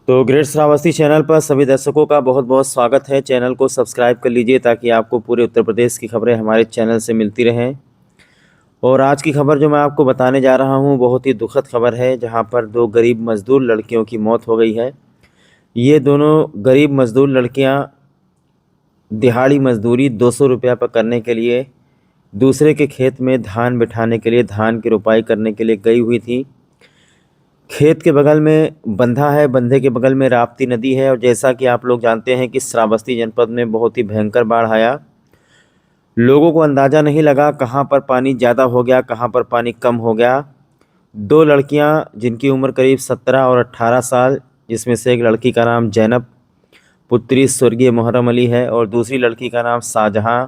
तो great Shravasti channel पर सभी दर्शकों का बहुत बहुत स्वागत है। चैनल को सब्सक्राइब कर लीजिए ताकि आपको पूरे उत्तर प्रदेश की खबरें हमारे चैनल से मिलती रहें। और आज की खबर जो मैं आपको बताने जा रहा हूं बहुत ही दुखद खबर है, जहां पर दो गरीब मजदूर लड़कियों की मौत हो गई है। ये दोनों गरीब मजदूर लड़कियां दिहाड़ी मजदूरी 200 रुपया पर करने के लिए दूसरे के खेत में धान बिठाने के लिए, धान की रोपाई करने के लिए गई हुई थी। खेत के बगल में बंधा है, बंधे के बगल में राप्ती नदी है। और जैसा कि आप लोग जानते हैं कि श्रावस्ती जनपद में बहुत ही भयंकर बाढ़ आया। लोगों को अंदाज़ा नहीं लगा कहाँ पर पानी ज़्यादा हो गया, कहाँ पर पानी कम हो गया। दो लड़कियां जिनकी उम्र करीब 17 और 18 साल, जिसमें से एक लड़की का नाम जैनब पुत्री स्वर्गीय मुहर्रम अली है और दूसरी लड़की का नाम शाहजहां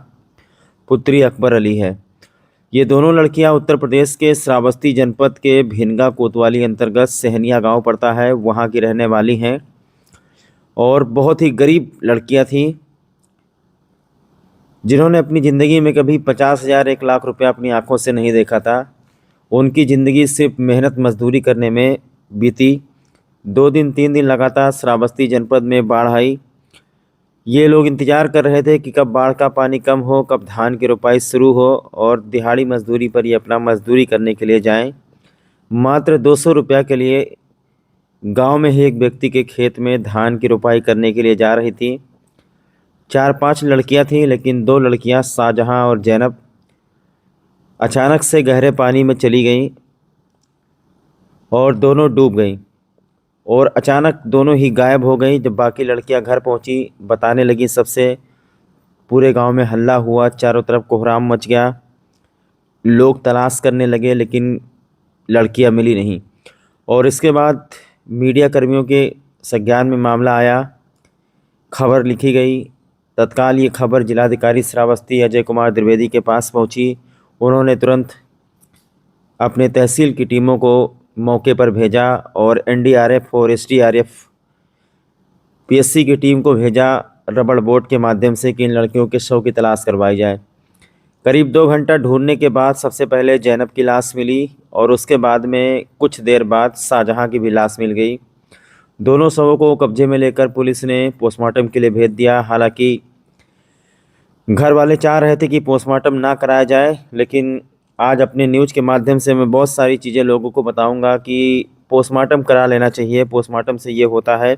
पुत्री अकबर अली है। ये दोनों लड़कियां उत्तर प्रदेश के श्रावस्ती जनपद के भिनगा कोतवाली अंतर्गत सहनिया गांव पड़ता है, वहां की रहने वाली हैं और बहुत ही गरीब लड़कियां थीं, जिन्होंने अपनी ज़िंदगी में कभी 50,000 1 लाख रुपया अपनी आंखों से नहीं देखा था। उनकी ज़िंदगी सिर्फ मेहनत मजदूरी करने में बीती। 2 दिन 3 दिन लगातार श्रावस्ती जनपद में बाढ़ आई। ये लोग इंतज़ार कर रहे थे कि कब बाढ़ का पानी कम हो, कब धान की रोपाई शुरू हो और दिहाड़ी मजदूरी पर ये अपना मजदूरी करने के लिए जाएं। मात्र 200 रुपया के लिए गांव में ही एक व्यक्ति के खेत में धान की रोपाई करने के लिए जा रही थी। 4-5 लड़कियां थीं, लेकिन 2 लड़कियां शाहजहां और जैनब अचानक से गहरे पानी में चली गईं और दोनों डूब गईं और अचानक दोनों ही गायब हो गईं। जब बाकी लड़कियां घर पहुंची, बताने लगीं सबसे, पूरे गांव में हल्ला हुआ, चारों तरफ कोहराम मच गया। लोग तलाश करने लगे लेकिन लड़कियां मिली नहीं। और इसके बाद मीडिया कर्मियों के संज्ञान में मामला आया, खबर लिखी गई। तत्काल ये खबर जिलाधिकारी श्रावस्ती अजय कुमार द्विवेदी के पास पहुंची। उन्होंने तुरंत अपने तहसील की टीमों को मौके पर भेजा और एनडीआरएफ और एसडीआरएफ पीएससी की टीम को भेजा रबड़ बोट के माध्यम से कि इन लड़कियों के शव की तलाश करवाई जाए। करीब 2 घंटा ढूंढने के बाद सबसे पहले जैनब की लाश मिली और उसके बाद में कुछ देर बाद शाहजहां की भी लाश मिल गई। दोनों शवों को कब्जे में लेकर पुलिस ने पोस्टमार्टम के लिए भेज दिया। हालांकि घर वाले चाह रहे थे कि पोस्टमार्टम ना कराया जाए, लेकिन आज अपने न्यूज़ के माध्यम से मैं बहुत सारी चीज़ें लोगों को बताऊंगा कि पोस्टमार्टम करा लेना चाहिए। पोस्टमार्टम से ये होता है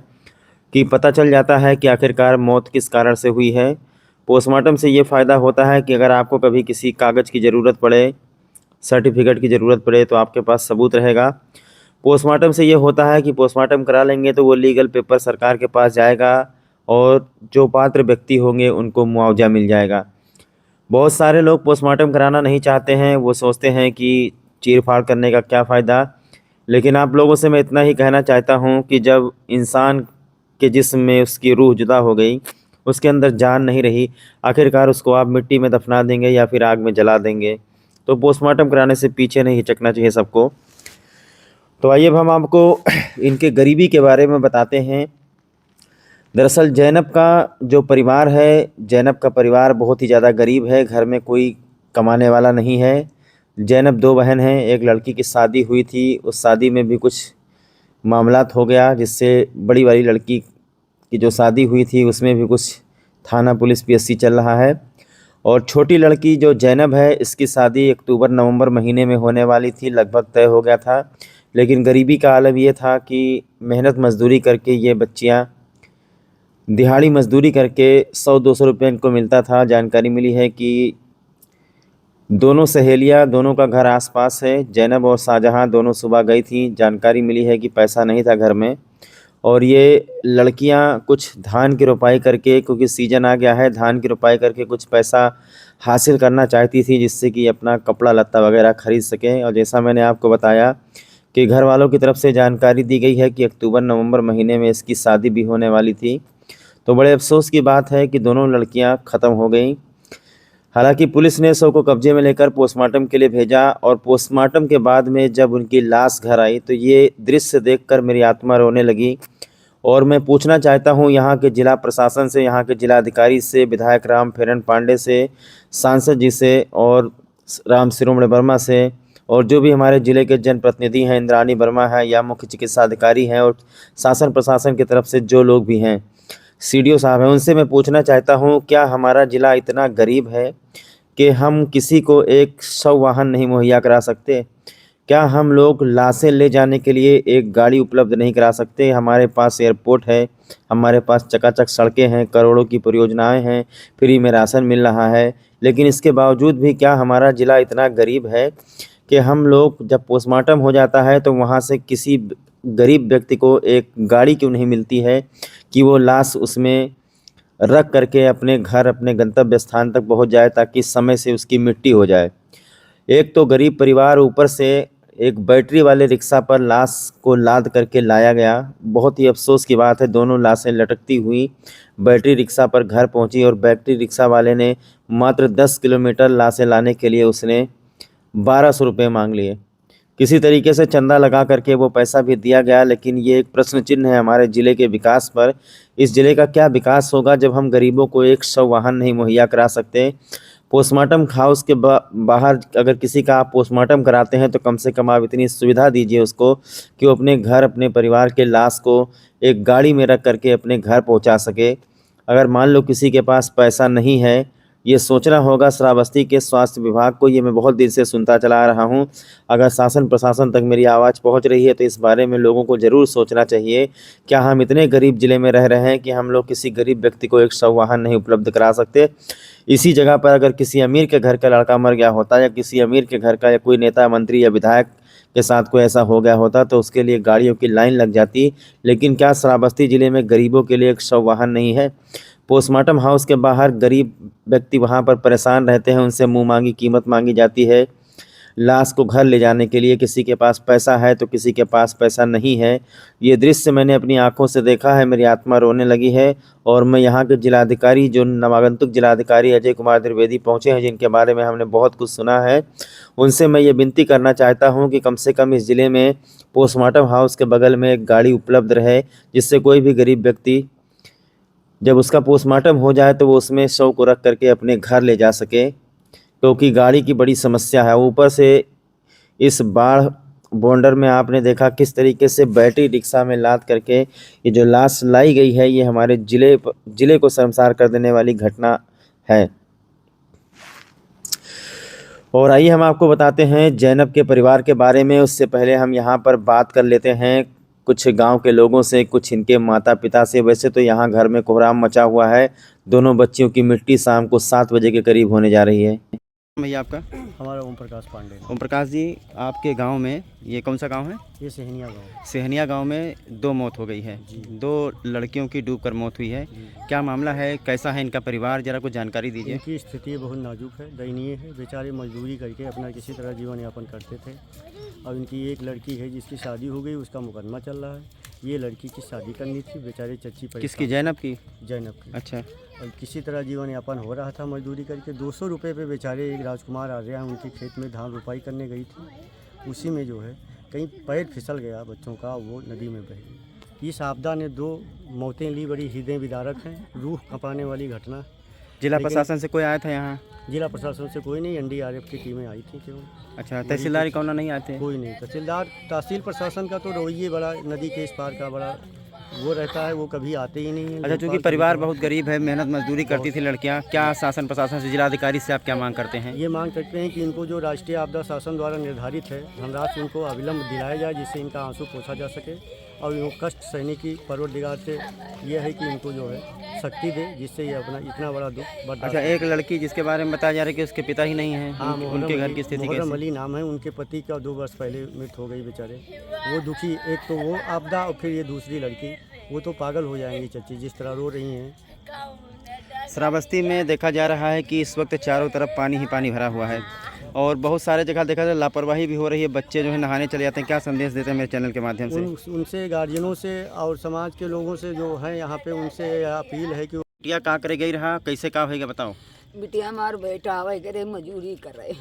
कि पता चल जाता है कि आखिरकार मौत किस कारण से हुई है। पोस्टमार्टम से ये फ़ायदा होता है कि अगर आपको कभी किसी कागज़ की ज़रूरत पड़े, सर्टिफिकेट की ज़रूरत पड़े, तो आपके पास सबूत रहेगा। पोस्टमार्टम से ये होता है कि पोस्टमार्टम करा लेंगे तो वो लीगल पेपर सरकार के पास जाएगा और जो पात्र व्यक्ति होंगे उनको मुआवजा मिल जाएगा। बहुत सारे लोग पोस्टमार्टम कराना नहीं चाहते हैं, वो सोचते हैं कि चीर फाड़ करने का क्या फ़ायदा। लेकिन आप लोगों से मैं इतना ही कहना चाहता हूं कि जब इंसान के जिस्म में उसकी रूह जुदा हो गई, उसके अंदर जान नहीं रही, आखिरकार उसको आप मिट्टी में दफना देंगे या फिर आग में जला देंगे। तो पोस्टमार्टम कराने से पीछे नहीं हिचकना चाहिए सबको। तो आइए अब हम आपको इनके गरीबी के बारे में बताते हैं। दरअसल जैनब का जो परिवार है, जैनब का परिवार बहुत ही ज़्यादा गरीब है। घर में कोई कमाने वाला नहीं है। जैनब 2 बहन हैं। एक लड़की की शादी हुई थी, उस शादी में भी कुछ मामलात हो गया, जिससे बड़ी वाली लड़की की जो शादी हुई थी उसमें भी कुछ थाना पुलिस पीएससी चल रहा है। और छोटी लड़की जो जैनब है, इसकी शादी अक्टूबर नवंबर महीने में होने वाली थी, लगभग तय हो गया था। लेकिन गरीबी का आलम ये था कि मेहनत मजदूरी करके ये बच्चियाँ दिहाड़ी मजदूरी करके 100-200 रुपये इनको मिलता था। जानकारी मिली है कि दोनों सहेलियां, दोनों का घर आसपास है। जैनब और शाहजहां दोनों सुबह गई थी। जानकारी मिली है कि पैसा नहीं था घर में और ये लड़कियां कुछ धान की रोपाई करके, क्योंकि सीज़न आ गया है, धान की रोपाई करके कुछ पैसा हासिल करना चाहती थी, जिससे कि अपना कपड़ा लत्ता वगैरह ख़रीद सकें। और जैसा मैंने आपको बताया कि घर वालों की तरफ से जानकारी दी गई है कि अक्टूबर नवंबर महीने में इसकी शादी भी होने वाली थी। तो बड़े अफसोस की बात है कि दोनों लड़कियां ख़त्म हो गईं। हालांकि पुलिस ने शव को कब्जे में लेकर पोस्टमार्टम के लिए भेजा और पोस्टमार्टम के बाद में जब उनकी लाश घर आई तो ये दृश्य देखकर मेरी आत्मा रोने लगी। और मैं पूछना चाहता हूं यहाँ के जिला प्रशासन से, यहाँ के जिलाधिकारी से, विधायक राम फेरन पांडे से, सांसद जी से और राम शिरोमणि वर्मा से और जो भी हमारे ज़िले के जनप्रतिनिधि हैं, इंद्रानी वर्मा है या मुख्य चिकित्सा अधिकारी हैं और शासन प्रशासन की तरफ से जो लोग भी हैं, सीडीओ साहब हैं, उनसे मैं पूछना चाहता हूँ, क्या हमारा ज़िला इतना गरीब है कि हम किसी को एक शव वाहन नहीं मुहैया करा सकते? क्या हम लोग लाशें ले जाने के लिए एक गाड़ी उपलब्ध नहीं करा सकते? हमारे पास एयरपोर्ट है, हमारे पास चकाचक सड़कें हैं, करोड़ों की परियोजनाएं हैं, फ्री में राशन मिल रहा है, लेकिन इसके बावजूद भी क्या हमारा ज़िला इतना गरीब है कि हम लोग जब पोस्टमार्टम हो जाता है तो वहाँ से किसी गरीब व्यक्ति को एक गाड़ी क्यों नहीं मिलती है कि वो लाश उसमें रख करके अपने घर, अपने गंतव्य स्थान तक पहुँच जाए ताकि समय से उसकी मिट्टी हो जाए। एक तो गरीब परिवार, ऊपर से एक बैटरी वाले रिक्शा पर लाश को लाद करके लाया गया। बहुत ही अफ़सोस की बात है, दोनों लाशें लटकती हुई बैटरी रिक्शा पर घर पहुंची और बैटरी रिक्शा वाले ने मात्र 10 किलोमीटर लाशें लाने के लिए उसने 1200 रुपये मांग लिए। किसी तरीके से चंदा लगा करके वो पैसा भी दिया गया, लेकिन ये एक प्रश्न चिन्ह है हमारे ज़िले के विकास पर। इस ज़िले का क्या विकास होगा जब हम गरीबों को एक शव वाहन नहीं मुहैया करा सकते? पोस्टमार्टम हाउस के बाहर अगर किसी का आप पोस्टमार्टम कराते हैं तो कम से कम आप इतनी सुविधा दीजिए उसको कि वो अपने घर, अपने परिवार के लाश को एक गाड़ी में रख करके अपने घर पहुंचा सके। अगर मान लो किसी के पास पैसा नहीं है, ये सोचना होगा श्रावस्ती के स्वास्थ्य विभाग को। ये मैं बहुत दिन से सुनता चला आ रहा हूँ। अगर शासन प्रशासन तक मेरी आवाज़ पहुँच रही है तो इस बारे में लोगों को ज़रूर सोचना चाहिए। क्या हम इतने गरीब ज़िले में रह रहे हैं कि हम लोग किसी गरीब व्यक्ति को एक शव वाहन नहीं उपलब्ध करा सकते? इसी जगह पर अगर किसी अमीर के घर का लड़का मर गया होता या किसी अमीर के घर का या कोई नेता, मंत्री या विधायक के साथ कोई ऐसा हो गया होता तो उसके लिए गाड़ियों की लाइन लग जाती। लेकिन क्या श्रावस्ती ज़िले में गरीबों के लिए एक शव वाहन नहीं है? पोस्टमार्टम हाउस के बाहर गरीब व्यक्ति वहाँ पर परेशान रहते हैं, उनसे मुँह मांगी कीमत मांगी जाती है लाश को घर ले जाने के लिए। किसी के पास पैसा है तो किसी के पास पैसा नहीं है। ये दृश्य मैंने अपनी आंखों से देखा है, मेरी आत्मा रोने लगी है। और मैं यहाँ के जिलाधिकारी, जो नवागंतुक जिलाधिकारी अजय कुमार द्विवेदी पहुँचे हैं, जिनके बारे में हमने बहुत कुछ सुना है, उनसे मैं ये विनती करना चाहता हूँ कि कम से कम इस ज़िले में पोस्टमार्टम हाउस के बगल में एक गाड़ी उपलब्ध रहे, जिससे कोई भी गरीब व्यक्ति जब उसका पोस्टमार्टम हो जाए तो वो उसमें शव को रख करके अपने घर ले जा सके, क्योंकि गाड़ी की बड़ी समस्या है। ऊपर से इस बाढ़ बॉर्डर में आपने देखा किस तरीके से बैटरी रिक्शा में लाद करके ये जो लाश लाई गई है, ये हमारे ज़िले को शर्मसार कर देने वाली घटना है। और आइए हम आपको बताते हैं ज़ैनब के परिवार के बारे में। उससे पहले हम यहाँ पर बात कर लेते हैं कुछ गांव के लोगों से, कुछ इनके माता पिता से। वैसे तो यहाँ घर में कोहराम मचा हुआ है। दोनों बच्चियों की मिट्टी शाम को 7 बजे के करीब होने जा रही है। भैया आपका? हमारा ओम प्रकाश पांडे। ओम प्रकाश जी, आपके गांव में, ये कौन सा गांव है? ये सेहनिया गांव। सेहनिया गांव में 2 मौत हो गई है। 2 लड़कियों की डूबकर मौत हुई है। क्या मामला है, कैसा है इनका परिवार, जरा कुछ जानकारी दीजिए। इनकी स्थिति बहुत नाजुक है, दयनीय है। बेचारे मजदूरी करके अपना किसी तरह जीवन यापन करते थे। अब इनकी एक लड़की है जिसकी शादी हो गई, उसका मुकदमा चल रहा है। ये लड़की की शादी करनी थी, बेचारे चच्ची पर। किसकी? ज़ैनब की? ज़ैनब की। अच्छा। और किसी तरह जीवन यापन हो रहा था मजदूरी करके। 200 रुपये पे बेचारे एक राजकुमार आ रहा है, उनके खेत में धान रुपाई करने गई थी। उसी में जो है कहीं पैर फिसल गया बच्चों का, वो नदी में बह गई। इस आपदा ने 2 मौतें ली, बड़ी हृदय विदारक हैं, रूह कँपाने वाली घटना। जिला प्रशासन से कोई आया था यहाँ? जिला प्रशासन से कोई नहीं, एनडीआरएफ की टीमें आई थी केवल। अच्छा, तहसीलदार कौन नहीं आते? कोई नहीं। तहसील प्रशासन का तो रवैये बड़ा, नदी के इस पार का बड़ा वो रहता है, वो कभी आते ही नहीं है। अच्छा, चूँकि परिवार बहुत गरीब है, मेहनत मजदूरी करती थी लड़कियाँ, क्या शासन प्रशासन से, जिलाधिकारी से आप क्या मांग करते हैं? ये मांग करते हैं कि इनको जो राष्ट्रीय आपदा शासन द्वारा निर्धारित है धनराशि, उनको अविलंब दिलाया जाए, जिससे इनका आंसू पोंछा जा सके। और इनको कष्ट सहने की परवरदिगार से ये है कि इनको जो है शक्ति दे, जिससे ये अपना इतना बड़ा दुख बर्दाश्त। अच्छा, एक लड़की जिसके बारे में बताया जा रहा है कि उसके पिता ही नहीं हैं। हाँ, उनके घर की स्थिति मुहर्रम अली नाम है। उनके पति का 2 वर्ष पहले मृत्यु हो गई बेचारे। वो दुखी, एक तो वो आपदा और फिर ये दूसरी लड़की, वो तो पागल हो जाएंगी चच्ची जिस तरह रो रही हैं। श्रावस्ती में देखा जा रहा है कि इस वक्त चारों तरफ पानी ही पानी भरा हुआ है और बहुत सारे जगह देखा जाए लापरवाही भी हो रही है। बच्चे जो है नहाने चले जाते हैं। क्या संदेश देते हैं मेरे चैनल के माध्यम से? उनसे, गार्जियनों से और समाज के लोगों से जो है यहाँ पे, उनसे अपील है कि बिटिया का करे गई रहा, कैसे का होगा बताओ? बिटिया हमार बेटा आवे करे, मजूरी करे।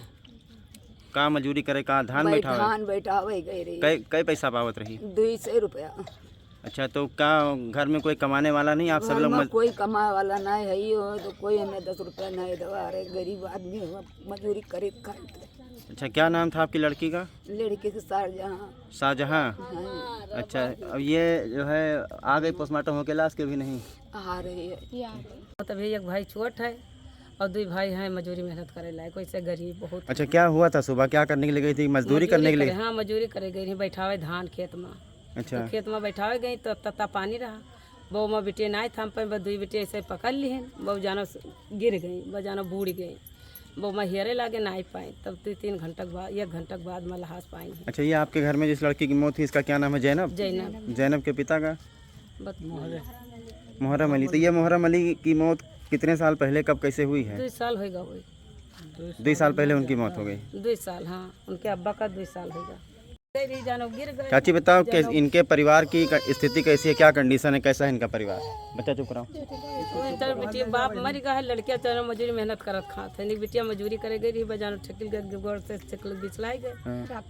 का मजूरी करे? का धान बैठा? धान बैठावे गए रे। कई पैसा पावत रही? 200 रुपया। अच्छा, तो क्या घर में कोई कमाने वाला नहीं? आप सब लोग कोई कमाए वाला नहीं है, ही हो तो कोई हमें 10 रुपया नहीं दवा रहे। गरीब आदमी हो, मजूरी करे खाते। अच्छा, क्या नाम था आपकी लड़की का? लड़के के सार जहाँ शाहजहां। हाँ, अच्छा, अब ये जो है आ गई पोस्टमार्टम होके लाश के भी नहीं? आ रही है। तभी एक भाई छोट है और दो भाई हैं मजदूरी मेहनत करे लायक, वैसे गरीब बहुत। अच्छा, क्या हुआ था? सुबह क्या करने के लिए गई थी? मजदूरी करने के लिए? हाँ, मजदूरी करे गई, बैठावे धान खेत में। अच्छा, तो खेत में बैठावे गई तो तत्ता पानी रहा, बहू में बेटे नहीं था पर दुई बेटे ऐसे पकड़ ली हैं, बहू जानो गिर गई, बहू जानो बूढ़ गई, बहू में हेरे लागे नहीं पाए, तब 2-3 घंटा के बाद 1 घंटा के बाद मैं लहास पाई। अच्छा, ये आपके घर में जिस लड़की की मौत हुई इसका क्या नाम है? जैनब? जैनब। जैनब के पिता का? बस मुहर्रम अली। तो ये मुहर्रम अली की मौत कितने साल पहले, कब, कैसे हुई है? 2 साल होगा, हुई 2 साल पहले उनकी मौत हो गई। 2 साल, हाँ उनके अब्बा का 2 साल होगा। जानो गिर गए। चाची बताओ कि इनके परिवार की स्थिति कैसी है, क्या कंडीशन है, कैसा है इनका परिवार? बच्चा चुप कराओ। बेटिया बाप मर गया है, लड़कियां चारों मजदूरी मेहनत करत खात है, बेटिया मजदूरी करे गई बजानो ठेकिल गोड़ से चकल बिछलाई गए,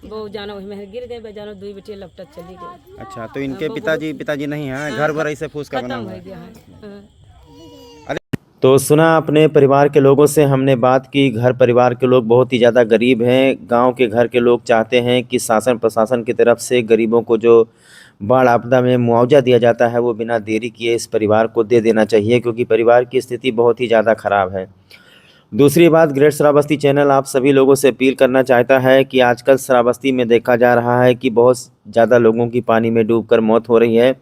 वो जानो वही में गिर गए, बजानो 2 बेटियां लपटत चली गई। अच्छा, तो इनके पिताजी नहीं हैं, घर भर ऐसे फूस का बना खत्म हुआ हो है। गया है। तो सुना अपने परिवार के लोगों से हमने बात की। घर परिवार के लोग बहुत ही ज़्यादा गरीब हैं। गांव के घर के लोग चाहते हैं कि शासन प्रशासन की तरफ से गरीबों को जो बाढ़ आपदा में मुआवजा दिया जाता है वो बिना देरी किए इस परिवार को दे देना चाहिए, क्योंकि परिवार की स्थिति बहुत ही ज़्यादा ख़राब है। दूसरी बात, ग्रेट श्रावस्ती चैनल आप सभी लोगों से अपील करना चाहता है कि आजकल श्रावस्ती में देखा जा रहा है कि बहुत ज़्यादा लोगों की पानी में डूबकर मौत हो रही है।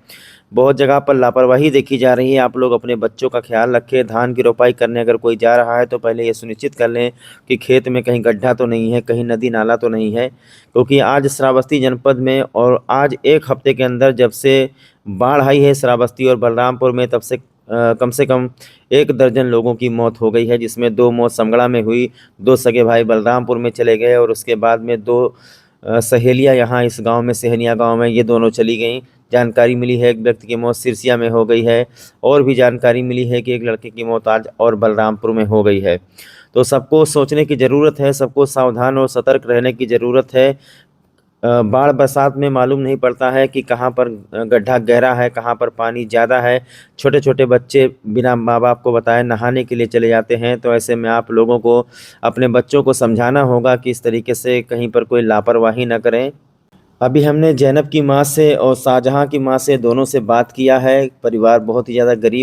बहुत जगह पर लापरवाही देखी जा रही है। आप लोग अपने बच्चों का ख्याल रखें। धान की रोपाई करने अगर कोई जा रहा है तो पहले ये सुनिश्चित कर लें कि खेत में कहीं गड्ढा तो नहीं है, कहीं नदी नाला तो नहीं है, क्योंकि आज श्रावस्ती जनपद में और आज 1 हफ्ते के अंदर जब से बाढ़ आई है श्रावस्ती और बलरामपुर में, तब से कम 1 दर्जन लोगों की मौत हो गई है, जिसमें 2 मौत समगड़ा में हुई, 2 सगे भाई बलरामपुर में चले गए और उसके बाद में 2 सहेलियां यहाँ इस गांव में, सेहनिया गांव में, ये दोनों चली गईं। जानकारी मिली है एक व्यक्ति की मौत सिरसिया में हो गई है, और भी जानकारी मिली है कि एक लड़के की मौत आज और बलरामपुर में हो गई है। तो सबको सोचने की ज़रूरत है, सबको सावधान और सतर्क रहने की ज़रूरत है। बाढ़ बरसात में मालूम नहीं पड़ता है कि कहाँ पर गड्ढा गहरा है, कहाँ पर पानी ज़्यादा है। छोटे छोटे बच्चे बिना माँ बाप को बताए नहाने के लिए चले जाते हैं। तो ऐसे में आप लोगों को अपने बच्चों को समझाना होगा कि इस तरीके से कहीं पर कोई लापरवाही न करें। अभी हमने जैनब की माँ से और शाहजहां की माँ से दोनों से बात किया है। परिवार बहुत ही ज़्यादा गरीब